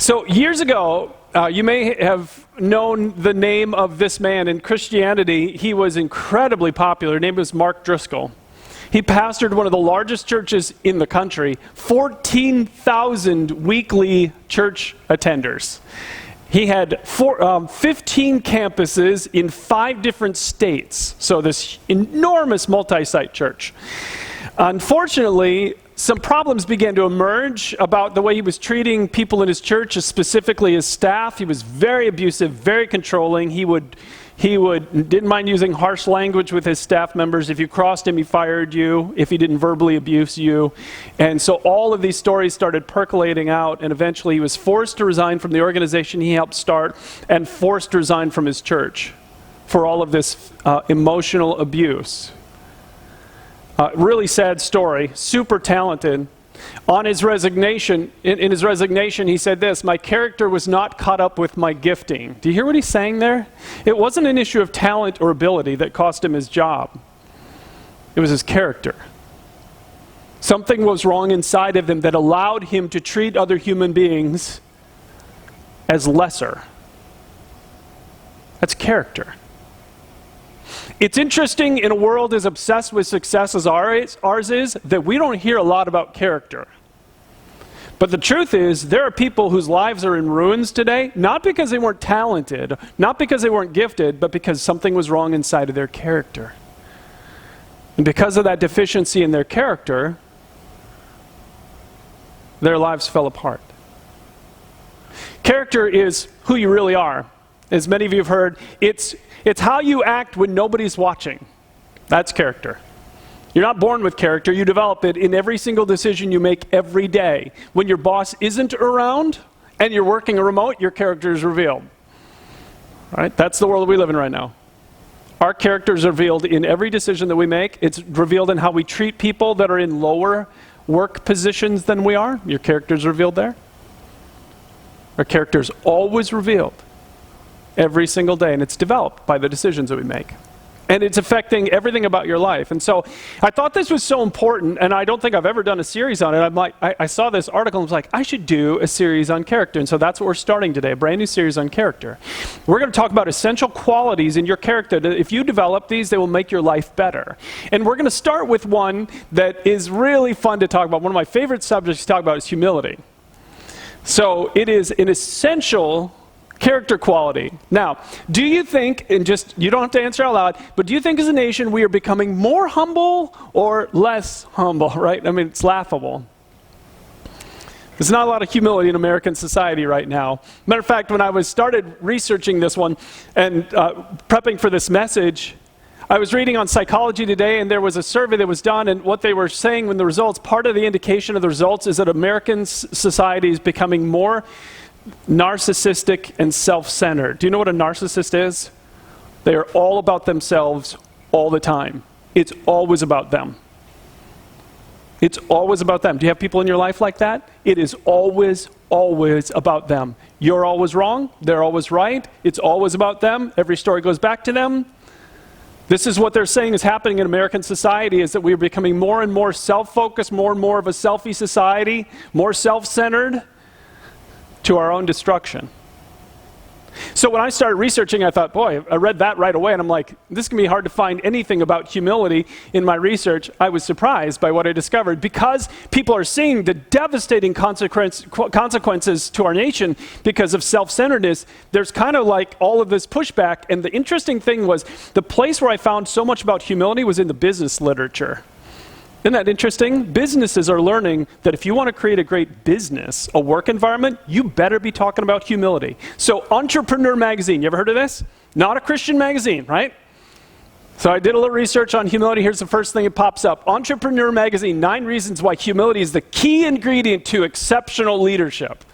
So years ago, you may have known the name of this man. In Christianity, he was incredibly popular. His name was Mark Driscoll. He pastored one of the largest churches in the country, 14,000 weekly church attenders. He had 15 campuses in 5 different states, so this enormous multi-site church. Unfortunately, some problems began to emerge about the way he was treating people in his church, specifically his staff. He was very abusive, very controlling. He didn't mind using harsh language with his staff members. If you crossed him, he fired you if he didn't verbally abuse you. And so all of these stories started percolating out, and eventually he was forced to resign from the organization he helped start and forced to resign from his church for all of this emotional abuse. Really sad story, super talented. On his resignation, in his resignation, he said this: "My character was not caught up with my gifting." Do you hear what he's saying there? It wasn't an issue of talent or ability that cost him his job. It was his character. Something was wrong inside of him that allowed him to treat other human beings as lesser. That's character. It's interesting in a world as obsessed with success as ours is, that we don't hear a lot about character. But the truth is, there are people whose lives are in ruins today, not because they weren't talented, not because they weren't gifted, but because something was wrong inside of their character. And because of that deficiency in their character, their lives fell apart. Character is who you really are. As many of you have heard, it's how you act when nobody's watching. That's character. You're not born with character. You develop it in every single decision you make every day. When your boss isn't around and you're working remote, your character is revealed. All right? That's the world we live in right now. Our character is revealed in every decision that we make. It's revealed in how we treat people that are in lower work positions than we are. Your character is revealed there. Our character is always revealed every single day, and it's developed by the decisions that we make. And it's affecting everything about your life. And so I thought this was so important, and I don't think I've ever done a series on it. I'm like, I saw this article and was like, I should do a series on character. And so that's what we're starting today, a brand new series on character. We're going to talk about essential qualities in your character that if you develop these, they will make your life better. And we're going to start with one that is really fun to talk about. One of my favorite subjects to talk about is humility. So it is an essential character quality. Now, do you think, and just, you don't have to answer out loud, but do you think as a nation we are becoming more humble or less humble, right? I mean, it's laughable. There's not a lot of humility in American society right now. Matter of fact, when I started researching this one and prepping for this message, I was reading on Psychology Today, and there was a survey that was done, and what they were saying when the results, part of the indication of the results is that American society is becoming more narcissistic and self-centered. Do you know what a narcissist is? They are all about themselves all the time. It's always about them. It's always about them. Do you have people in your life like that? It is always, always about them. You're always wrong. They're always right. It's always about them. Every story goes back to them. This is what they're saying is happening in American society, is that we are becoming more and more self-focused, more and more of a selfie society, more self-centered, to our own destruction. So when I started researching, I thought, boy, I read that right away, and I'm like, this can be hard to find anything about humility in my research. I was surprised by what I discovered, because people are seeing the devastating consequences to our nation because of self-centeredness. There's kind of like all of this pushback, and the interesting thing was the place where I found so much about humility was in the business literature. Isn't that interesting? Businesses are learning that if you want to create a great business, a work environment, you better be talking about humility. So Entrepreneur Magazine, you ever heard of this? Not a Christian magazine, right? So I did a little research on humility. Here's the first thing that pops up. Entrepreneur Magazine, 9 reasons why humility is the key ingredient to exceptional leadership.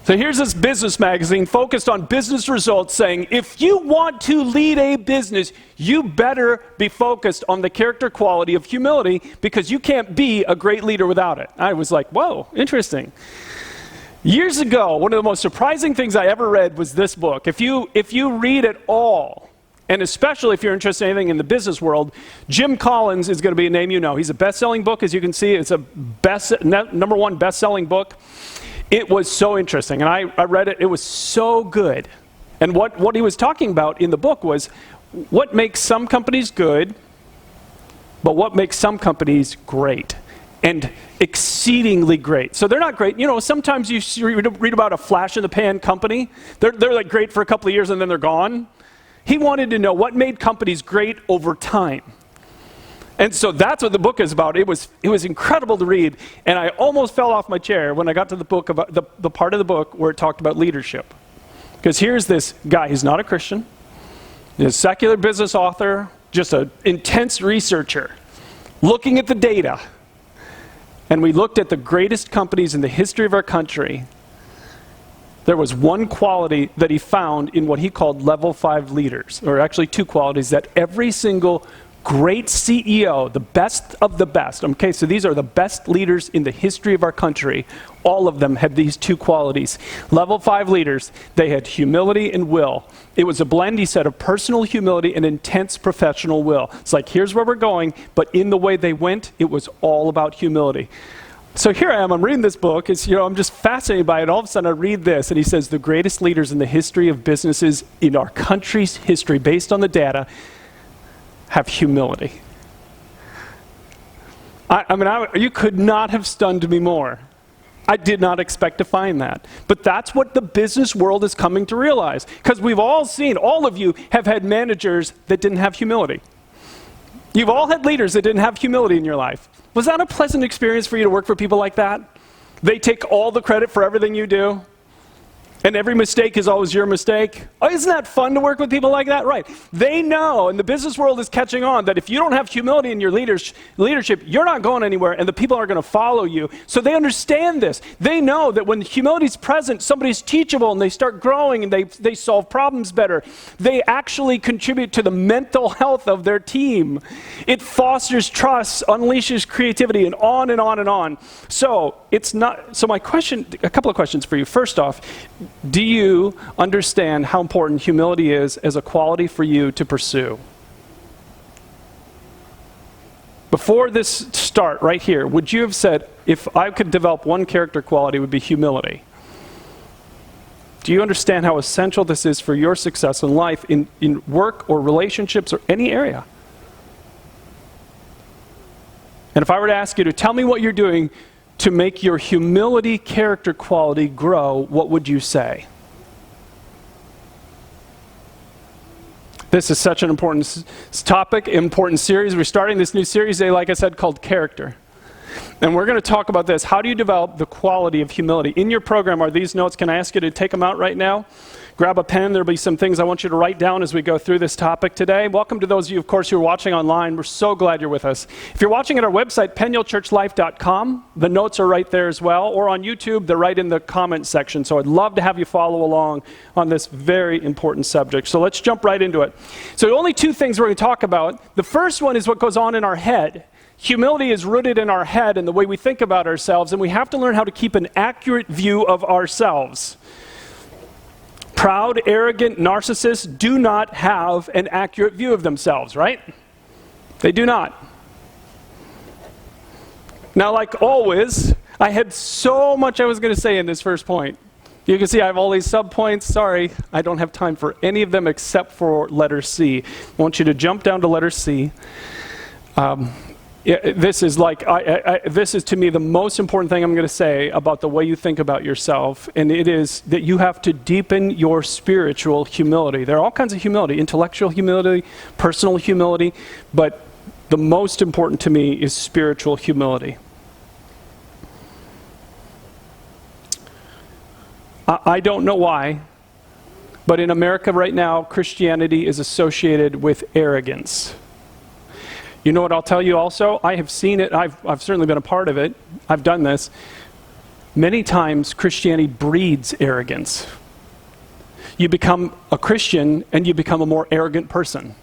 So here's this business magazine focused on business results, saying if you want to lead a business, you better be focused on the character quality of humility, because you can't be a great leader without it. I was like, whoa, interesting. Years ago, one of the most surprising things I ever read was this book. If you read it all, and especially if you're interested in anything in the business world, Jim Collins is going to be a name you know. He's a best-selling book, as you can see. It's a number 1 best-selling book. It was so interesting, and I read it. It was so good. And what he was talking about in the book was what makes some companies good, but what makes some companies great, and exceedingly great. So they're not great. You know, sometimes you read about a flash-in-the-pan company. They're like great for a couple of years, and then they're gone. He wanted to know what made companies great over time. And so that's what the book is about. It was incredible to read, and I almost fell off my chair when I got to the book about the part of the book where it talked about leadership. Because here's this guy, he's not a Christian, he's a secular business author, just an intense researcher, looking at the data. And we looked at the greatest companies in the history of our country. There was one quality that he found in what he called level 5 leaders, or actually two qualities that every single great CEO, the best of the best, okay, so these are the best leaders in the history of our country. All of them had these two qualities. Level 5 leaders, they had humility and will. It was a blend, he said, of personal humility and intense professional will. It's like, here's where we're going, but in the way they went, it was all about humility. So here I am, I'm reading this book, I'm just fascinated by it. All of a sudden I read this, and he says, the greatest leaders in the history of businesses in our country's history, based on the data, have humility. You could not have stunned me more. I did not expect to find that. But that's what the business world is coming to realize. Because we've all seen, all of you have had managers that didn't have humility. You've all had leaders that didn't have humility in your life. Was that a pleasant experience for you to work for people like that? They take all the credit for everything you do, and every mistake is always your mistake. Oh, isn't that fun to work with people like that? Right. They know, and the business world is catching on, that if you don't have humility in your leadership, you're not going anywhere, and the people aren't going to follow you. So they understand this. They know that when humility is present, somebody's teachable, and they start growing, and they solve problems better. They actually contribute to the mental health of their team. It fosters trust, unleashes creativity, and on and on and on. So my question, a couple of questions for you. First off, do you understand how important humility is as a quality for you to pursue? Before this start right here, would you have said, if I could develop one character quality, it would be humility? Do you understand how essential this is for your success in life, in work or relationships or any area? And if I were to ask you to tell me what you're doing to make your humility character quality grow, what would you say? This is such an important topic, important series. We're starting this new series today, like I said, called Character. And we're going to talk about this. How do you develop the quality of humility? In your program are these notes. Can I ask you to take them out right now? Grab a pen. There'll be some things I want you to write down as we go through this topic today. Welcome to those of you, of course, who are watching online. We're so glad you're with us. If you're watching at our website, penuelchurchlife.com, the notes are right there as well. Or on YouTube, they're right in the comment section. So I'd love to have you follow along on this very important subject. So let's jump right into it. So only two things we're going to talk about. The first one is what goes on in our head. Humility is rooted in our head and the way we think about ourselves, and we have to learn how to keep an accurate view of ourselves. Proud, arrogant narcissists do not have an accurate view of themselves, right? They do not. Now, like always, I had so much I was going to say in this first point. You can see I have all these subpoints. Sorry, I don't have time for any of them except for letter C. I want you to jump down to letter C. This is to me the most important thing I'm going to say about the way you think about yourself, and it is that you have to deepen your spiritual humility. There are all kinds of humility, intellectual humility, personal humility, but the most important to me is spiritual humility. I don't know why, but in America right now, Christianity is associated with arrogance. You know what I'll tell you also? I have seen it. I've certainly been a part of it. I've done this. Many times Christianity breeds arrogance. You become a Christian and you become a more arrogant person.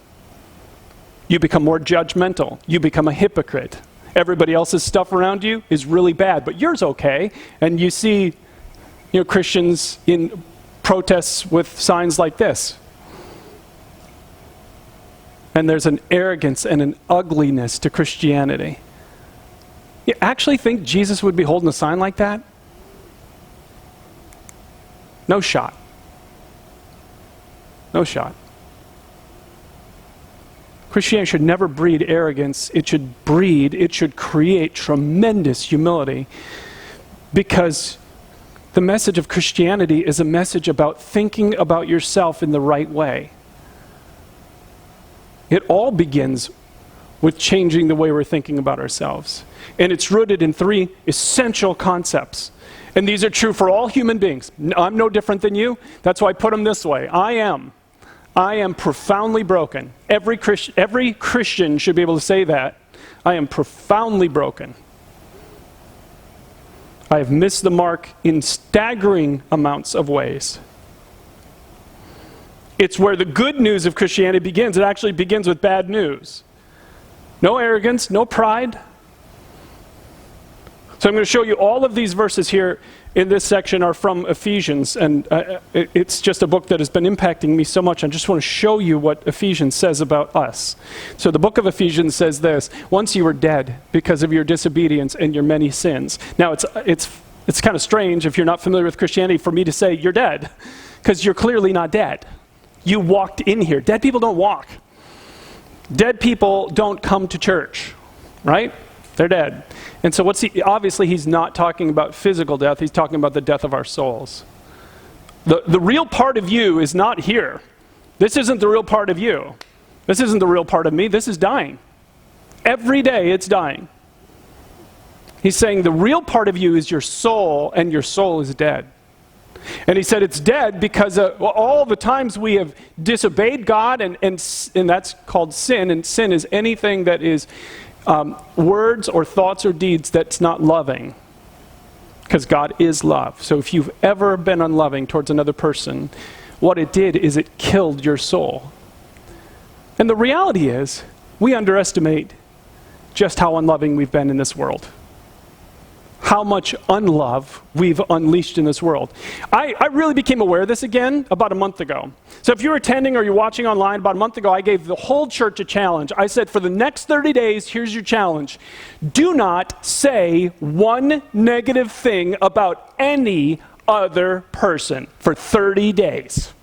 You become more judgmental. You become a hypocrite. Everybody else's stuff around you is really bad, but yours okay. And you see, Christians in protests with signs like this. And there's an arrogance and an ugliness to Christianity. You actually think Jesus would be holding a sign like that? No shot. No shot. Christianity should never breed arrogance. It should create tremendous humility, because the message of Christianity is a message about thinking about yourself in the right way. It all begins with changing the way we're thinking about ourselves. And it's rooted in 3 essential concepts. And these are true for all human beings. I'm no different than you. That's why I put them this way. I am profoundly broken. Every Christian should be able to say that. I am profoundly broken. I have missed the mark in staggering amounts of ways. It's where the good news of Christianity begins. It actually begins with bad news. No arrogance, no pride. So I'm going to show you all of these verses here in this section are from Ephesians, and it's just a book that has been impacting me so much. I just want to show you what Ephesians says about us. So the book of Ephesians says this: once you were dead because of your disobedience and your many sins. Now it's kind of strange, if you're not familiar with Christianity, for me to say you're dead, because you're clearly not dead. You walked in here. Dead people don't walk. Dead people don't come to church, right? They're dead. And so obviously he's not talking about physical death, he's talking about the death of our souls. The real part of you is not here. This isn't the real part of you. This isn't the real part of me, this is dying. Every day it's dying. He's saying the real part of you is your soul, and your soul is dead. And he said it's dead because all the times we have disobeyed God, and that's called sin, and sin is anything that is words or thoughts or deeds that's not loving, because God is love. So if you've ever been unloving towards another person, what it did is it killed your soul. And the reality is, we underestimate just how unloving we've been in this world. How much unlove we've unleashed in this world. I really became aware of this again about a month ago. So if you're attending or you're watching online, about a month ago, I gave the whole church a challenge. I said, for the next 30 days, here's your challenge. Do not say one negative thing about any other person for 30 days.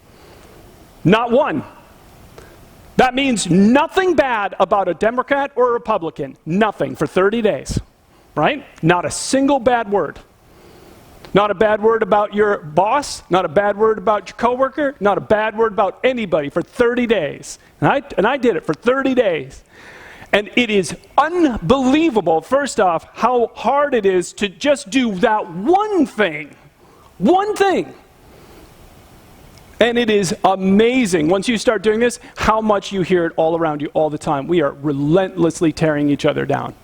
Not one. That means nothing bad about a Democrat or a Republican. Nothing for 30 days. Right? Not a single bad word. Not a bad word about your boss, not a bad word about your coworker, not a bad word about anybody for 30 days. And I did it for 30 days. And it is unbelievable, first off, how hard it is to just do that one thing. One thing. And it is amazing, once you start doing this, how much you hear it all around you all the time. We are relentlessly tearing each other down.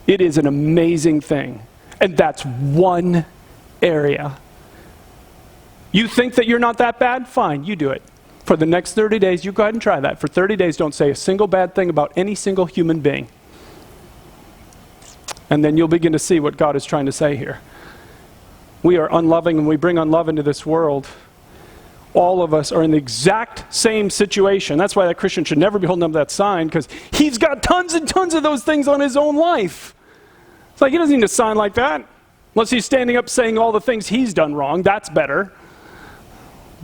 It is an amazing thing. And that's one area. You think that you're not that bad? Fine, you do it. For the next 30 days, you go ahead and try that. For 30 days, don't say a single bad thing about any single human being. And then you'll begin to see what God is trying to say here. We are unloving, and we bring unlove into this world. All of us are in the exact same situation. That's why that Christian should never be holding up that sign, because he's got tons and tons of those things on his own life. It's like he doesn't need a sign like that. Unless he's standing up saying all the things he's done wrong. That's better.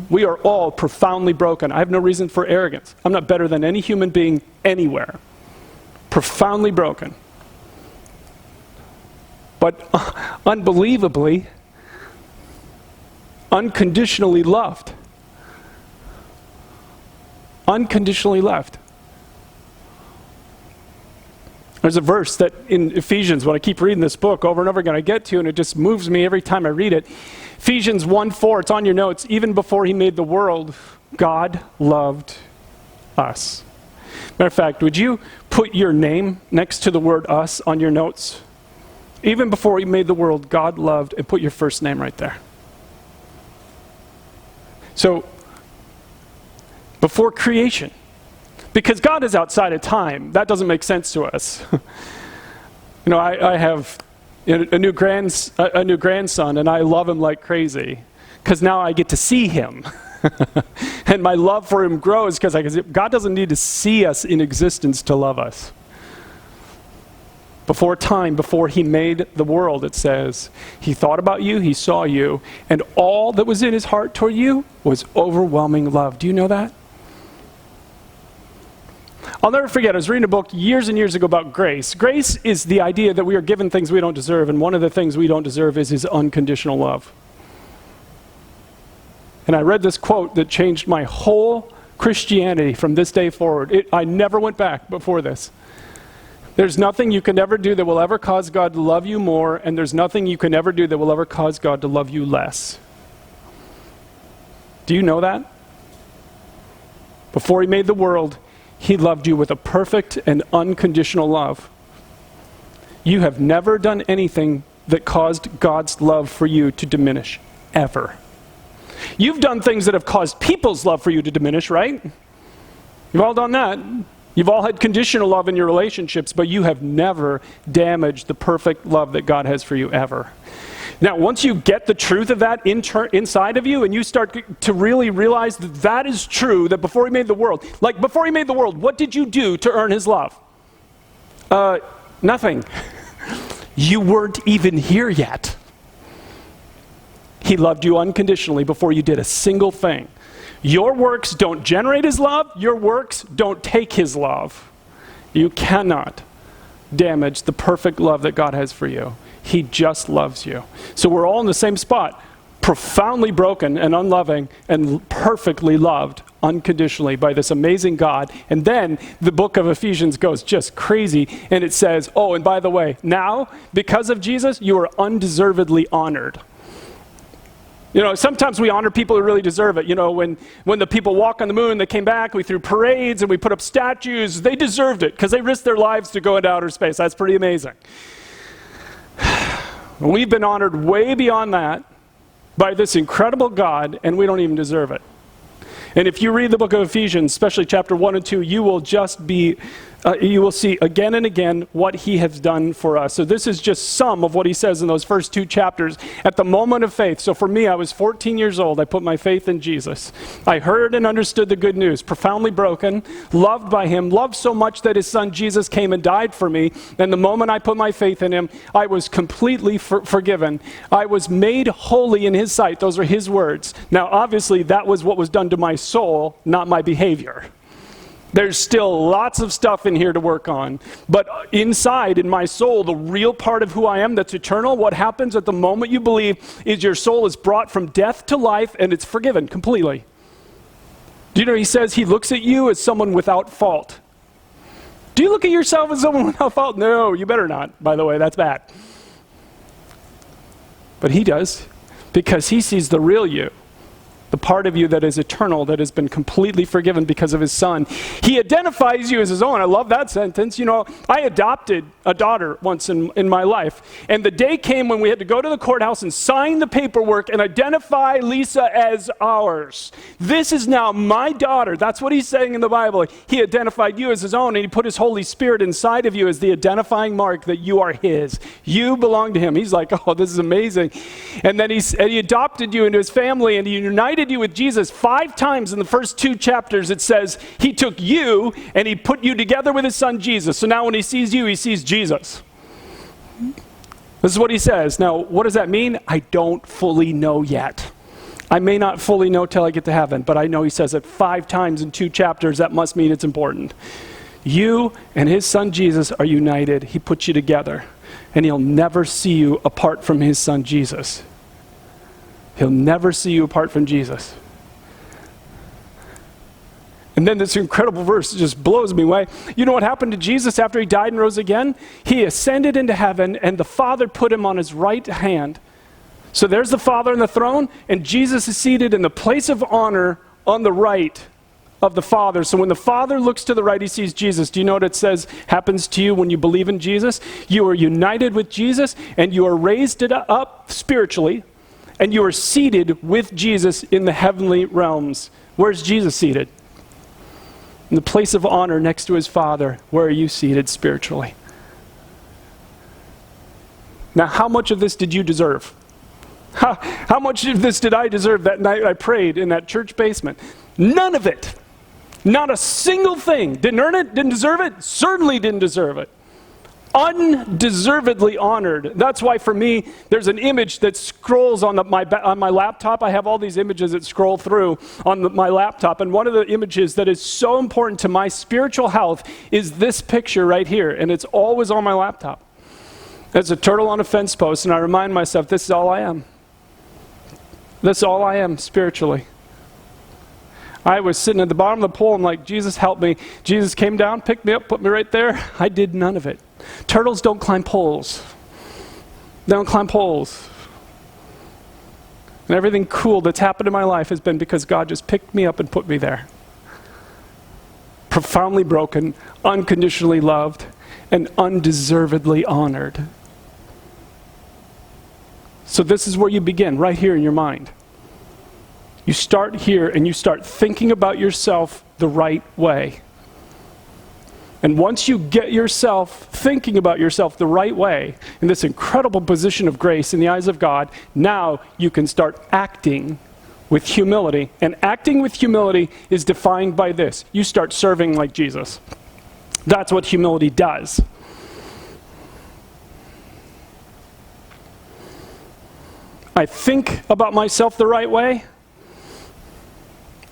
We are all profoundly broken. I have no reason for arrogance. I'm not better than any human being anywhere. Profoundly broken. But unbelievably, unconditionally loved. Unconditionally loved. There's a verse that in Ephesians, when I keep reading this book over and over again, I get to, and it just moves me every time I read it. Ephesians 1:4, it's on your notes. Even before he made the world, God loved us. Matter of fact, would you put your name next to the word us on your notes? Even before he made the world, God loved, and put your first name right there. So, before creation, because God is outside of time, that doesn't make sense to us. I have a new grandson, and I love him like crazy, because now I get to see him. And my love for him grows because God doesn't need to see us in existence to love us. Before time, before he made the world, it says, he thought about you, he saw you, and all that was in his heart toward you was overwhelming love. Do you know that? I'll never forget, I was reading a book years and years ago about grace. Grace is the idea that we are given things we don't deserve, and one of the things we don't deserve is his unconditional love. And I read this quote that changed my whole Christianity from this day forward. I never went back before this. There's nothing you can ever do that will ever cause God to love you more, and there's nothing you can ever do that will ever cause God to love you less. Do you know that? Before he made the world, he loved you with a perfect and unconditional love. You have never done anything that caused God's love for you to diminish, ever. You've done things that have caused people's love for you to diminish, right? You've all done that. You've all had conditional love in your relationships, but you have never damaged the perfect love that God has for you, ever. Now, once you get the truth of that inside of you, and you start to really realize that that is true, that before he made the world, like before he made the world, what did you do to earn his love? Nothing. You weren't even here yet. He loved you unconditionally before you did a single thing. Your works don't generate his love. Your works don't take his love. You cannot damage the perfect love that God has for you. He just loves you. So we're all in the same spot, profoundly broken and unloving and perfectly loved unconditionally by this amazing God. And then the book of Ephesians goes just crazy, and it says, oh, and by the way, now, because of Jesus, you are undeservedly honored. You know, sometimes we honor people who really deserve it. You know, when the people walk on the moon, they came back, we threw parades and we put up statues. They deserved it because they risked their lives to go into outer space. That's pretty amazing. We've been honored way beyond that by this incredible God, and we don't even deserve it. And if you read the book of Ephesians, especially chapter 1 and 2, you will just be, you will see again and again what he has done for us. So this is just some of what he says in those first 2 chapters at the moment of faith. So for me, I was 14 years old. I put my faith in Jesus. I heard and understood the good news, profoundly broken, loved by him, loved so much that his son Jesus came and died for me. And the moment I put my faith in him, I was completely forgiven. I was made holy in his sight. Those are his words. Now, obviously, that was what was done to my soul, not my behavior. There's still lots of stuff in here to work on. But inside, in my soul, the real part of who I am that's eternal, what happens at the moment you believe is your soul is brought from death to life, and it's forgiven completely. Do you know he says he looks at you as someone without fault? Do you look at yourself as someone without fault? No, you better not, by the way. That's bad. But he does, because he sees the real you. The part of you that is eternal, that has been completely forgiven because of his son. He identifies you as his own. I love that sentence. You know, I adopted a daughter once in my life. And the day came when we had to go to the courthouse and sign the paperwork and identify Lisa as ours. This is now my daughter. That's what he's saying in the Bible. He identified you as his own, and he put his Holy Spirit inside of you as the identifying mark that you are his. You belong to him. He's like, oh, this is amazing. And then he adopted you into his family, and he united you with Jesus 5 times in the first 2 chapters. It says he took you and he put you together with his son Jesus. So now when he sees you, he sees Jesus. This is what he says. Now, what does that mean? I don't fully know yet. I may not fully know till I get to heaven, but I know he says it 5 times in 2 chapters. That must mean it's important. You and his son Jesus are united. He puts you together, and he'll never see you apart from his son Jesus. He'll never see you apart from Jesus. And then this incredible verse just blows me away. You know what happened to Jesus after he died and rose again? He ascended into heaven, and the Father put him on his right hand. So there's the Father on the throne, and Jesus is seated in the place of honor on the right of the Father. So when the Father looks to the right, he sees Jesus. Do you know what it says happens to you when you believe in Jesus? You are united with Jesus, and you are raised up spiritually, and you are seated with Jesus in the heavenly realms. Where's Jesus seated? In the place of honor next to his Father. Where are you seated spiritually? Now, how much of this did you deserve? How much of this did I deserve that night I prayed in that church basement? None of it. Not a single thing. Didn't earn it, didn't deserve it, certainly didn't deserve it. undeservedly honored. That's why for me, there's an image that scrolls on my laptop. I have all these images that scroll through on my laptop. And one of the images that is so important to my spiritual health is this picture right here. And it's always on my laptop. It's a turtle on a fence post. And I remind myself, this is all I am. This is all I am spiritually. I was sitting at the bottom of the pole. I'm like, Jesus, help me. Jesus came down, picked me up, put me right there. I did none of it. Turtles don't climb poles. They don't climb poles. And everything cool that's happened in my life has been because God just picked me up and put me there. Profoundly broken, unconditionally loved, and undeservedly honored. So this is where you begin, right here in your mind. You start here and you start thinking about yourself the right way. And once you get yourself thinking about yourself the right way, in this incredible position of grace in the eyes of God, now you can start acting with humility. And acting with humility is defined by this. You start serving like Jesus. That's what humility does. I think about myself the right way.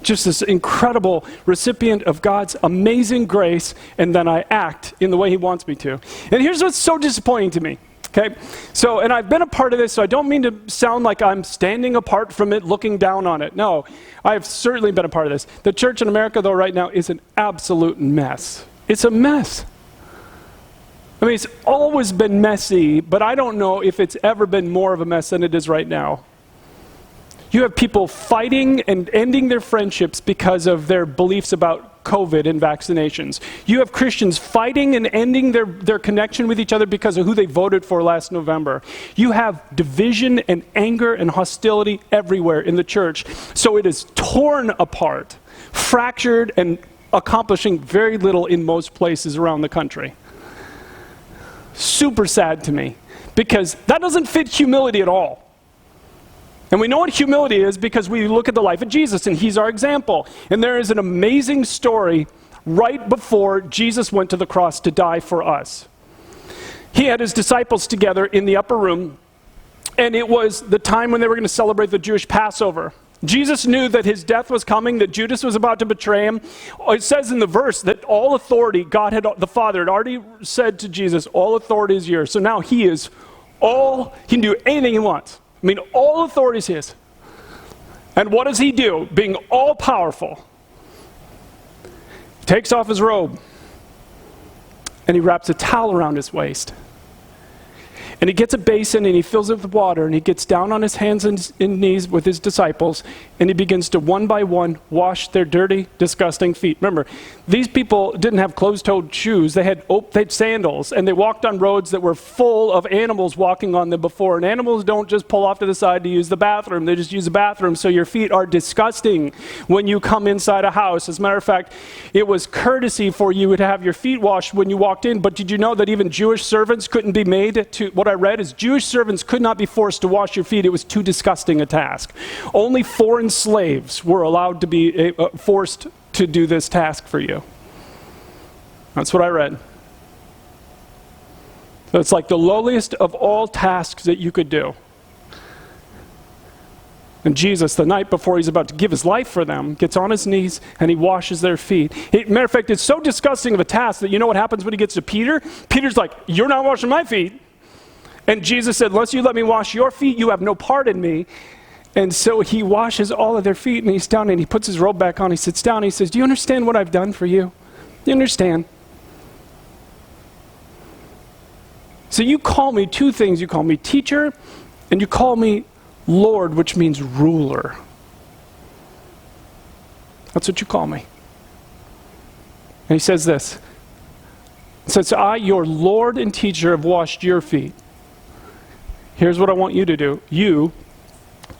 Just this incredible recipient of God's amazing grace, and then I act in the way he wants me to. And here's what's so disappointing to me, okay? So, and I've been a part of this, so I don't mean to sound like I'm standing apart from it, looking down on it. No, I've certainly been a part of this. The church in America, though, right now is an absolute mess. It's a mess. I mean, it's always been messy, but I don't know if it's ever been more of a mess than it is right now. You have people fighting and ending their friendships because of their beliefs about COVID and vaccinations. You have Christians fighting and ending their connection with each other because of who they voted for last November. You have division and anger and hostility everywhere in the church. So it is torn apart, fractured, and accomplishing very little in most places around the country. Super sad to me, because that doesn't fit humility at all. And we know what humility is because we look at the life of Jesus, and he's our example. And there is an amazing story right before Jesus went to the cross to die for us. He had his disciples together in the upper room, and it was the time when they were going to celebrate the Jewish Passover. Jesus knew that his death was coming, that Judas was about to betray him. It says in the verse that all authority, the Father had already said to Jesus, all authority is yours. So now he can do anything he wants. I mean, all authority is his. And what does he do? Being all-powerful, he takes off his robe, and he wraps a towel around his waist. And he gets a basin and he fills it with water, and he gets down on his hands and knees with his disciples, and he begins to one by one wash their dirty, disgusting feet. Remember, these people didn't have closed-toed shoes. They had sandals, and they walked on roads that were full of animals walking on them before. And animals don't just pull off to the side to use the bathroom. They just use the bathroom. So your feet are disgusting when you come inside a house. As a matter of fact, it was courtesy for you to have your feet washed when you walked in. But did you know that even Jewish servants couldn't be made to, what I read is Jewish servants could not be forced to wash your feet. It was too disgusting a task. Only foreign slaves were allowed to be forced to do this task for you. That's what I read. So it's like the lowliest of all tasks that you could do. And Jesus, the night before he's about to give his life for them, gets on his knees and he washes their feet. Matter of fact, it's so disgusting of a task that you know what happens when he gets to Peter? Peter's like, you're not washing my feet. And Jesus said, unless you let me wash your feet, you have no part in me. And so he washes all of their feet, and he's down, and he puts his robe back on. He sits down, and he says, do you understand what I've done for you? Do you understand? So you call me two things. You call me teacher, and you call me Lord, which means ruler. That's what you call me. And he says this. He says, I, your Lord and teacher, have washed your feet. Here's what I want you to do. You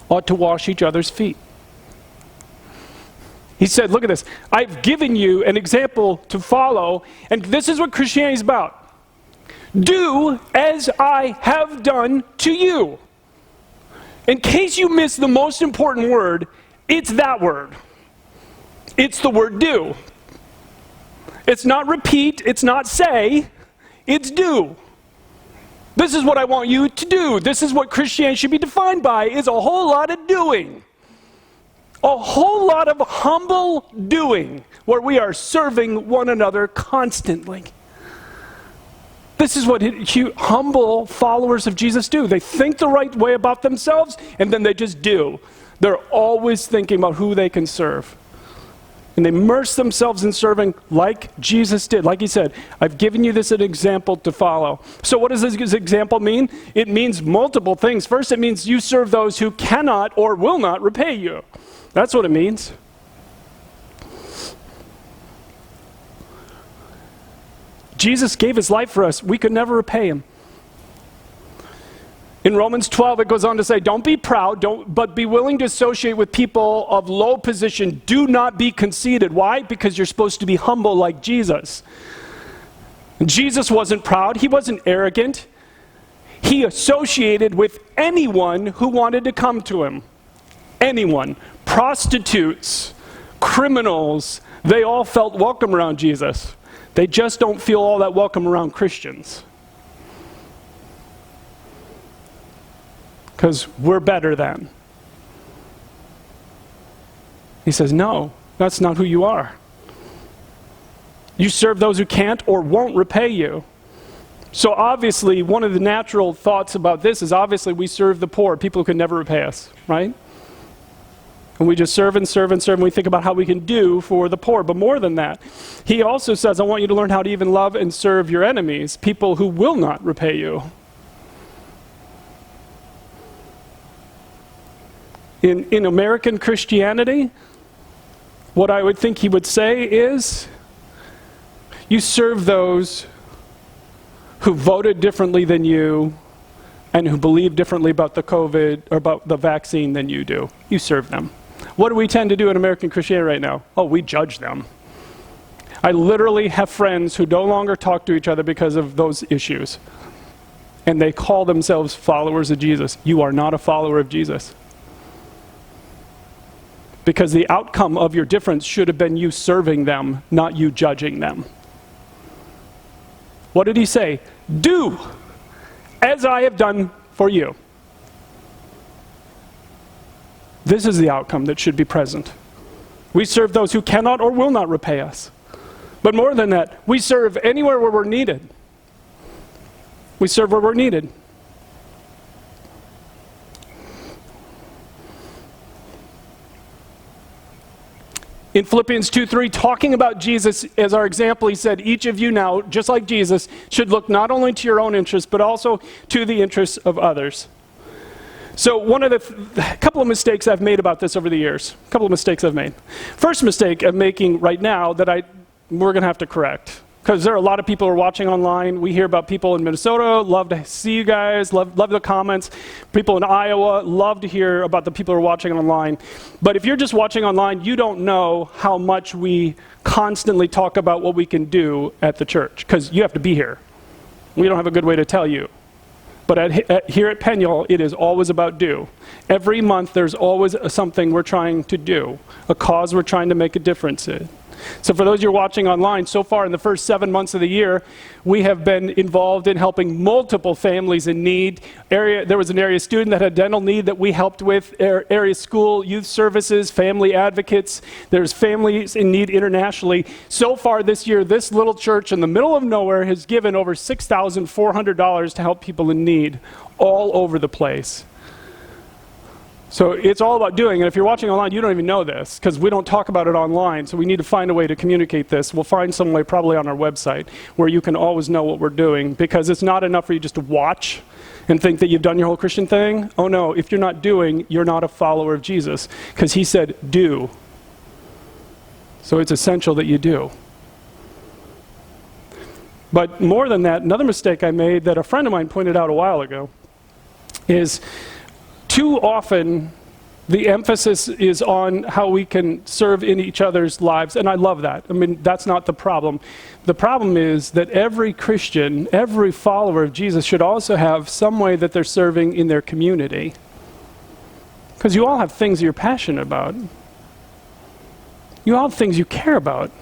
ought to wash each other's feet. He said, look at this. I've given you an example to follow, and this is what Christianity is about. Do as I have done to you. In case you miss the most important word, it's that word. It's the word do. It's not repeat, it's not say, it's do. This is what I want you to do. This is what Christianity should be defined by, is a whole lot of doing. A whole lot of humble doing, where we are serving one another constantly. This is what humble followers of Jesus do. They think the right way about themselves, and then they just do. They're always thinking about who they can serve. And they immerse themselves in serving like Jesus did. Like he said, I've given you this as an example to follow. So what does this example mean? It means multiple things. First, it means you serve those who cannot or will not repay you. That's what it means. Jesus gave his life for us. We could never repay him. In Romans 12, it goes on to say, don't be proud, but be willing to associate with people of low position. Do not be conceited. Why? Because you're supposed to be humble like Jesus. Jesus wasn't proud. He wasn't arrogant. He associated with anyone who wanted to come to him. Anyone. Prostitutes, criminals, they all felt welcome around Jesus. They just don't feel all that welcome around Christians. Because we're better than. He says, no, that's not who you are. You serve those who can't or won't repay you. So obviously, one of the natural thoughts about this is obviously we serve the poor, people who can never repay us, right? And we just serve and serve and serve, and we think about how we can do for the poor. But more than that, he also says, I want you to learn how to even love and serve your enemies, people who will not repay you. In American Christianity, what I would think he would say is, you serve those who voted differently than you and who believe differently about the COVID or about the vaccine than you do. You serve them. What do we tend to do in American Christianity right now? Oh, we judge them. I literally have friends who no longer talk to each other because of those issues. And they call themselves followers of Jesus. You are not a follower of Jesus. Because the outcome of your difference should have been you serving them, not you judging them. What did he say? Do as I have done for you. This is the outcome that should be present. We serve those who cannot or will not repay us. But more than that, we serve anywhere where we're needed. We serve where we're needed. In Philippians 2:3, talking about Jesus as our example, he said, each of you now, just like Jesus, should look not only to your own interests, but also to the interests of others. So one of the couple of mistakes I've made about this over the years, a couple of mistakes I've made. First mistake I'm making right now that we're going to have to correct. Because there are a lot of people who are watching online. We hear about people in Minnesota, love to see you guys, love the comments. People in Iowa, love to hear about the people who are watching online. But if you're just watching online, you don't know how much we constantly talk about what we can do at the church. Because you have to be here. We don't have a good way to tell you. But here at Peniel, it is always about do. Every month, there's always something we're trying to do, a cause we're trying to make a difference in. So for those of you watching online, so far in the first 7 months of the year, we have been involved in helping multiple families in need. There was an area student that had dental need that we helped with, area school, youth services, family advocates. There's families in need internationally. So far this year, this little church in the middle of nowhere has given over $6,400 to help people in need all over the place. So it's all about doing, and if you're watching online, you don't even know this, because we don't talk about it online, so we need to find a way to communicate this. We'll find some way probably on our website where you can always know what we're doing, because it's not enough for you just to watch and think that you've done your whole Christian thing. Oh no, if you're not doing, you're not a follower of Jesus, because he said do. So it's essential that you do. But more than that, another mistake I made that a friend of mine pointed out a while ago is too often, the emphasis is on how we can serve in each other's lives, and I love that. I mean, that's not the problem. The problem is that every Christian, every follower of Jesus should also have some way that they're serving in their community. Because you all have things you're passionate about. You all have things you care about.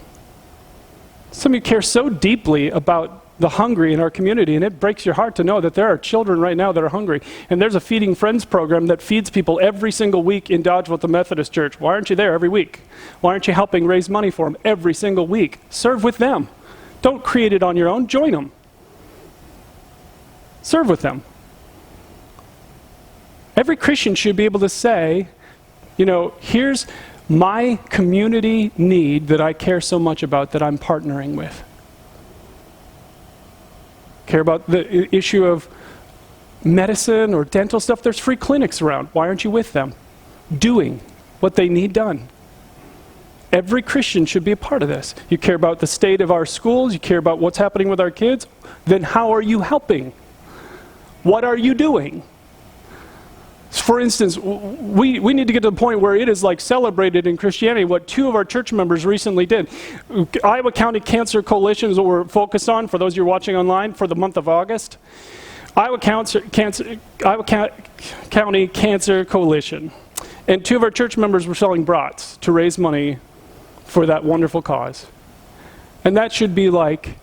Some of you care so deeply about the hungry in our community, and it breaks your heart to know that there are children right now that are hungry. And there's a Feeding Friends program that feeds people every single week in Dodgeville at the Methodist Church. Why aren't you there every week? Why aren't you helping raise money for them every single week? Serve with them. Don't create it on your own. Join them. Serve with them. Every Christian should be able to say, here's my community need that I care so much about that I'm partnering with. Care about the issue of medicine or dental stuff, there's free clinics around. Why aren't you with them? Doing what they need done. Every Christian should be a part of this. You care about the state of our schools, you care about what's happening with our kids, then how are you helping? What are you doing? For instance, we need to get to the point where it is like celebrated in Christianity what 2 of our church members recently did. Iowa County Cancer Coalition is what we're focused on, for those of you watching online, for the month of August. Iowa County Cancer Coalition. And 2 of our church members were selling brats to raise money for that wonderful cause. And that should be like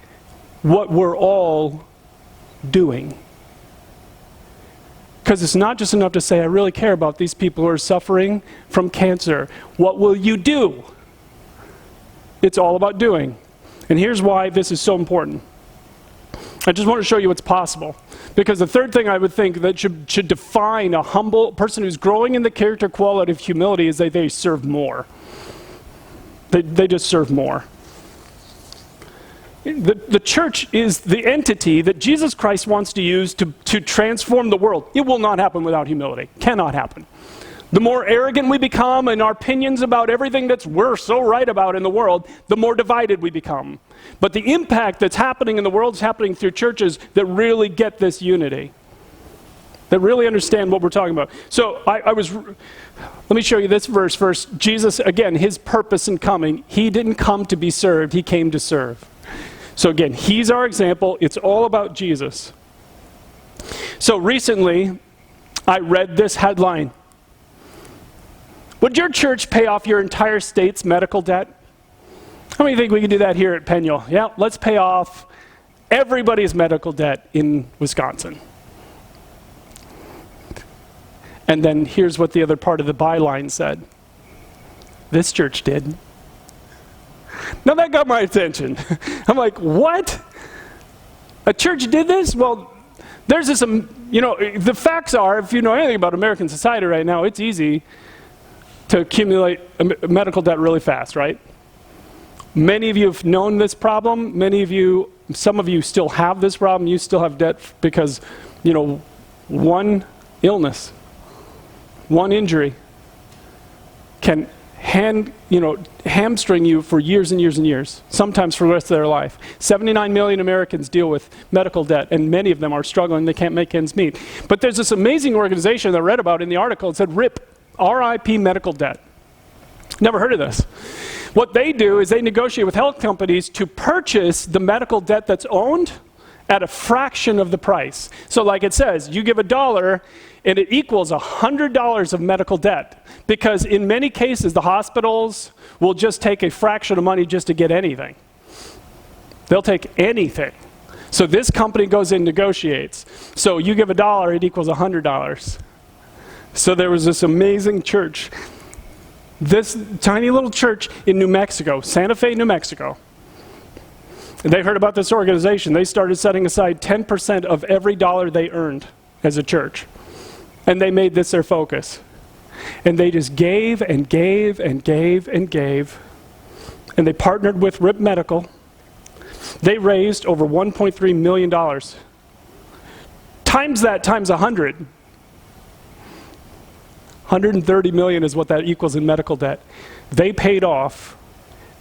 what we're all doing. Because it's not just enough to say, I really care about these people who are suffering from cancer. What will you do? It's all about doing. And here's why this is so important. I just want to show you what's possible. Because the third thing I would think that should define a humble person who's growing in the character quality of humility is that they serve more. They just serve more. The church is the entity that Jesus Christ wants to use to transform the world. It will not happen without humility. Cannot happen. The more arrogant we become in our opinions about everything we're so right about in the world, the more divided we become. But the impact that's happening in the world is happening through churches that really get this unity, that really understand what we're talking about. So let me show you this verse first. Jesus, again, his purpose in coming, he didn't come to be served, he came to serve. So again, he's our example. It's all about Jesus. So recently, I read this headline. Would your church pay off your entire state's medical debt? How many think we can do that here at Penuel? Yeah, let's pay off everybody's medical debt in Wisconsin. And then here's what the other part of the byline said. This church did. Now that got my attention. I'm like, what? A church did this? Well, there's this, the facts are, if you know anything about American society right now, it's easy to accumulate medical debt really fast, right? Many of you have known this problem. Some of you still have this problem. You still have debt because, one illness, one injury can hamstring you for years and years and years, sometimes for the rest of their life. 79 million Americans deal with medical debt, and many of them are struggling. They can't make ends meet. But there's this amazing organization that I read about in the article. It said RIP, R-I-P medical debt. Never heard of this. What they do is they negotiate with health companies to purchase the medical debt that's owned at a fraction of the price. So like it says, you give $1 and it equals $100 of medical debt. Because in many cases, the hospitals will just take a fraction of money just to get anything. They'll take anything. So this company goes in and negotiates. So you give $1, it equals $100. So there was this amazing church. This tiny little church in New Mexico, Santa Fe, New Mexico. And they heard about this organization. They started setting aside 10% of every dollar they earned as a church. And they made this their focus. And they just gave and gave and gave and gave. And they partnered with RIP Medical. They raised over $1.3 million. Times that times 100. 130 million is what that equals in medical debt. They paid off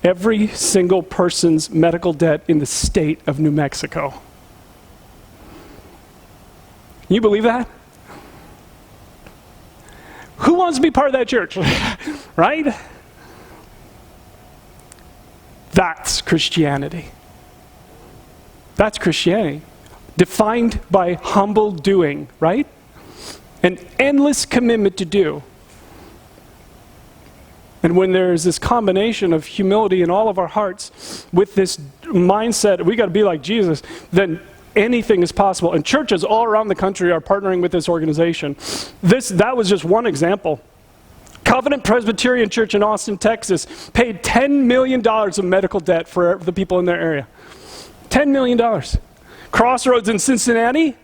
every single person's medical debt in the state of New Mexico. Can you believe that? Who wants to be part of that church? Right? That's Christianity. That's Christianity. Defined by humble doing, right? An endless commitment to do. And when there is this combination of humility in all of our hearts with this mindset, we got to be like Jesus, then anything is possible. And churches all around the country are partnering with this organization. That was just one example. Covenant Presbyterian Church in Austin, Texas paid $10 million of medical debt for the people in their area. $10 million. Crossroads in Cincinnati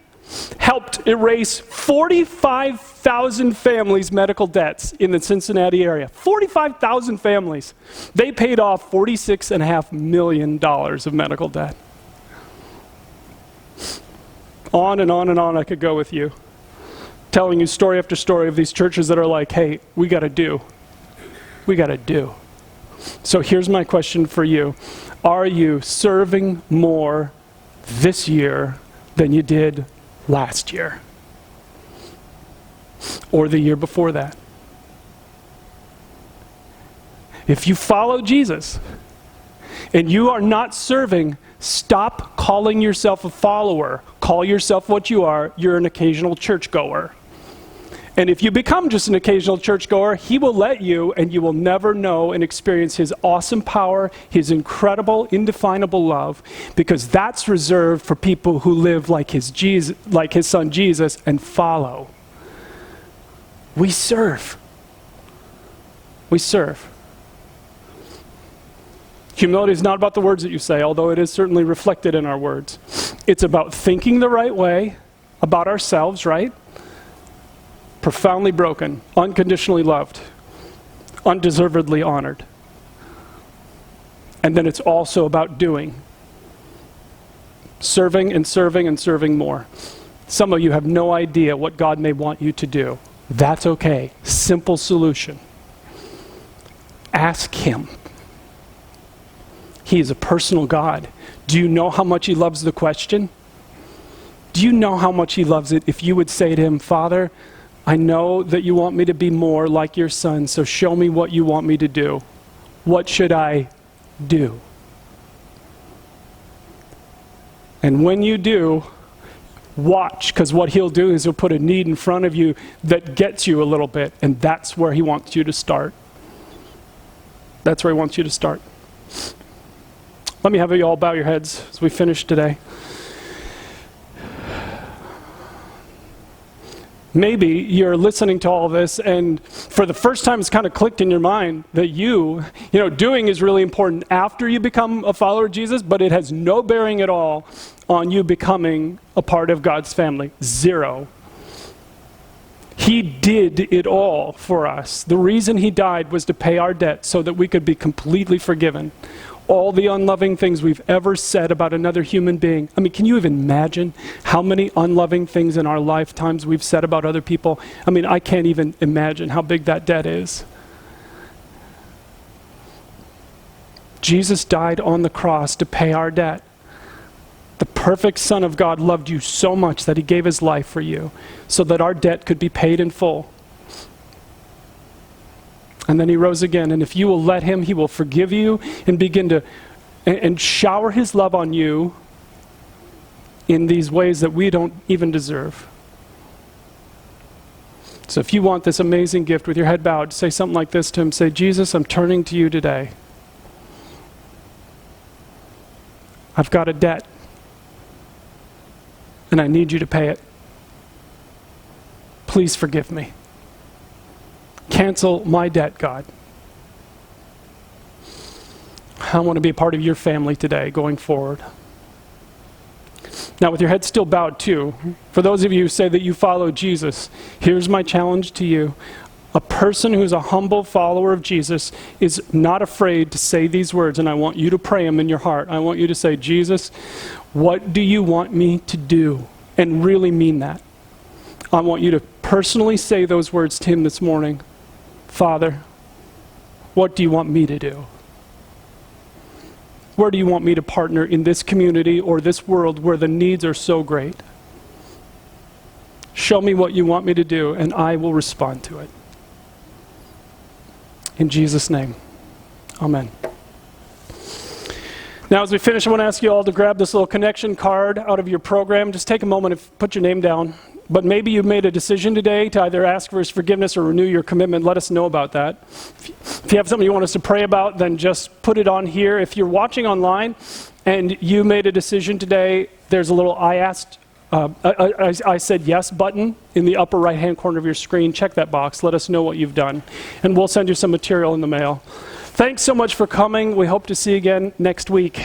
helped erase 45,000 families' medical debts in the Cincinnati area. 45,000 families. They paid off $46.5 million of medical debt. On and on and on I could go with you, telling you story after story of these churches that are like, hey, we got to do. We got to do. So here's my question for you. Are you serving more this year than you did last year? Or the year before that? If you follow Jesus and you are not serving, stop calling yourself a follower. Call yourself what you are. You're an occasional churchgoer. And if you become just an occasional churchgoer, he will let you, and you will never know and experience his awesome power, his incredible, indefinable love, because that's reserved for people who live like his son Jesus and follow. We serve. We serve. Humility is not about the words that you say, although it is certainly reflected in our words. It's about thinking the right way about ourselves, right? Profoundly broken, unconditionally loved, undeservedly honored. And then it's also about doing. Serving and serving and serving more. Some of you have no idea what God may want you to do. That's okay. Simple solution. Ask him. He is a personal God. Do you know how much he loves the question? Do you know how much he loves it if you would say to him, Father, I know that you want me to be more like your son, so show me what you want me to do. What should I do? And when you do, watch, because what he'll do is he'll put a need in front of you that gets you a little bit, and that's where he wants you to start. That's where he wants you to start. Let me have you all bow your heads as we finish today. Maybe you're listening to all this, and for the first time it's kind of clicked in your mind that doing is really important after you become a follower of Jesus, but it has no bearing at all on you becoming a part of God's family. Zero. He did it all for us. The reason he died was to pay our debt so that we could be completely forgiven. All the unloving things we've ever said about another human being. I mean, can you even imagine how many unloving things in our lifetimes we've said about other people? I mean, I can't even imagine how big that debt is. Jesus died on the cross to pay our debt. The perfect Son of God loved you so much that he gave his life for you so that our debt could be paid in full. And then he rose again. And if you will let him, he will forgive you and begin to and shower his love on you in these ways that we don't even deserve. So if you want this amazing gift with your head bowed, say something like this to him. Say, Jesus, I'm turning to you today. I've got a debt, and I need you to pay it. Please forgive me. Cancel my debt, God. I want to be a part of your family today going forward. Now, with your head still bowed too, for those of you who say that you follow Jesus, here's my challenge to you. A person who's a humble follower of Jesus is not afraid to say these words, and I want you to pray them in your heart. I want you to say, Jesus, what do you want me to do? And really mean that. I want you to personally say those words to him this morning. Father, what do you want me to do? Where do you want me to partner in this community or this world where the needs are so great? Show me what you want me to do, and I will respond to it. In Jesus' name, amen. Now, as we finish, I want to ask you all to grab this little connection card out of your program. Just take a moment and put your name down. But maybe you've made a decision today to either ask for his forgiveness or renew your commitment. Let us know about that. If you have something you want us to pray about, then just put it on here. If you're watching online and you made a decision today, there's a little I said yes button in the upper right-hand corner of your screen. Check that box. Let us know what you've done, and we'll send you some material in the mail. Thanks so much for coming. We hope to see you again next week.